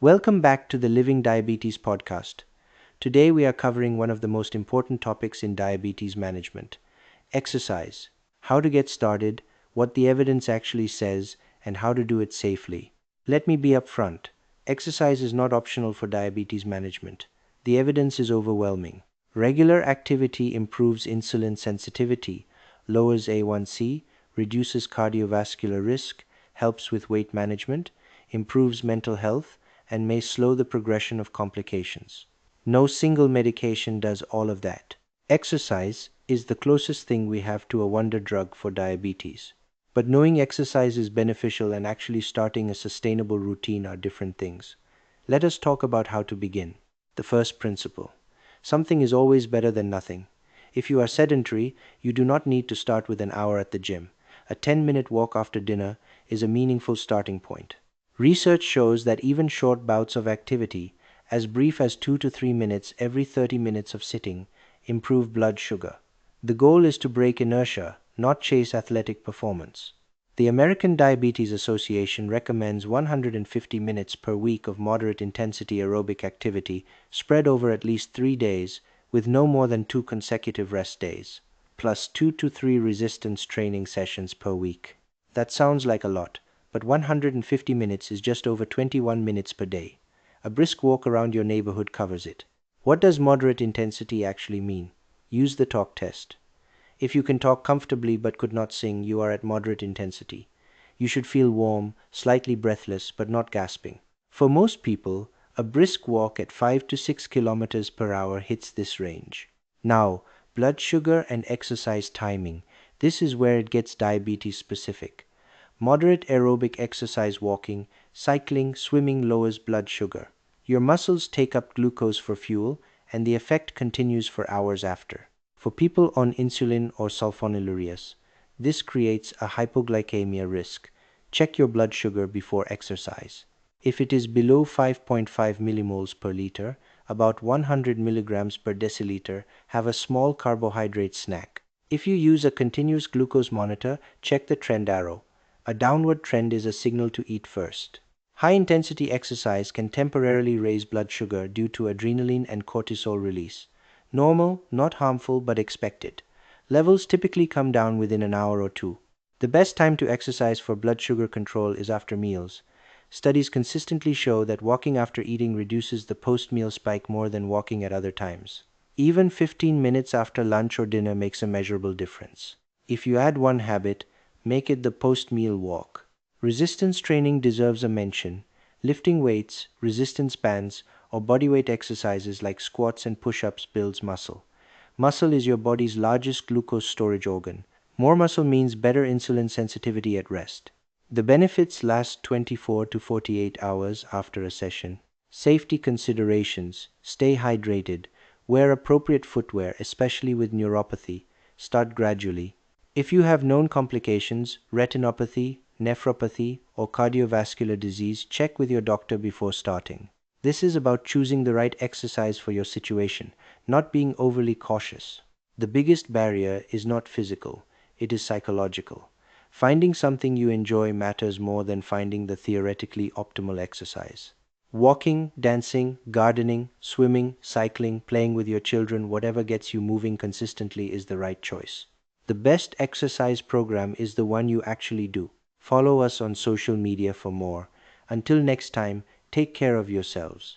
Welcome back to the Living Diabetes podcast. Today we are covering one of the most important topics in diabetes management: exercise. How to get started, what the evidence actually says, and how to do it safely. Let me be upfront. Exercise is not optional for diabetes management. The evidence is overwhelming. Regular activity improves insulin sensitivity, lowers A1C, reduces cardiovascular risk, helps with weight management, improves mental health, and may slow the progression of complications. No single medication does all of that. Exercise is the closest thing we have to a wonder drug for diabetes. But knowing exercise is beneficial and actually starting a sustainable routine are different things. Let us talk about how to begin. The first principle: something is always better than nothing. If you are sedentary, you do not need to start with an hour at the gym. A 10-minute walk after dinner is a meaningful starting point. Research shows that even short bouts of activity, as brief as 2 to 3 minutes every 30 minutes of sitting, improve blood sugar. The goal is to break inertia, not chase athletic performance. The American Diabetes Association recommends 150 minutes per week of moderate intensity aerobic activity spread over at least 3 days, with no more than 2 consecutive rest days, plus 2 to 3 resistance training sessions per week. That sounds like a lot, but 150 minutes is just over 21 minutes per day. A brisk walk around your neighborhood covers it. What does moderate intensity actually mean? Use the talk test. If you can talk comfortably but could not sing, you are at moderate intensity. You should feel warm, slightly breathless, but not gasping. For most people, a brisk walk at 5 to 6 kilometers per hour hits this range. Now, blood sugar and exercise timing. This is where it gets diabetes specific. Moderate aerobic exercise, walking, cycling, swimming lowers blood sugar. Your muscles take up glucose for fuel, and the effect continues for hours after. For people on insulin or sulfonylureas, this creates a hypoglycemia risk. Check your blood sugar before exercise. If it is below 5.5 millimoles per liter, about 100 milligrams per deciliter, have a small carbohydrate snack. If you use a continuous glucose monitor, check the trend arrow. A downward trend is a signal to eat first. High-intensity exercise can temporarily raise blood sugar due to adrenaline and cortisol release. Normal, not harmful, but expected. Levels typically come down within an hour or two. The best time to exercise for blood sugar control is after meals. Studies consistently show that walking after eating reduces the post-meal spike more than walking at other times. Even 15 minutes after lunch or dinner makes a measurable difference. If you add one habit, make it the post-meal walk. Resistance training deserves a mention. Lifting weights, resistance bands, or bodyweight exercises like squats and push-ups builds muscle. Muscle is your body's largest glucose storage organ. More muscle means better insulin sensitivity at rest. The benefits last 24 to 48 hours after a session. Safety considerations: stay hydrated, wear appropriate footwear, especially with neuropathy, start gradually. If you have known complications, retinopathy, nephropathy, or cardiovascular disease, check with your doctor before starting. This is about choosing the right exercise for your situation, not being overly cautious. The biggest barrier is not physical, it is psychological. Finding something you enjoy matters more than finding the theoretically optimal exercise. Walking, dancing, gardening, swimming, cycling, playing with your children, whatever gets you moving consistently is the right choice. The best exercise program is the one you actually do. Follow us on social media for more. Until next time, take care of yourselves.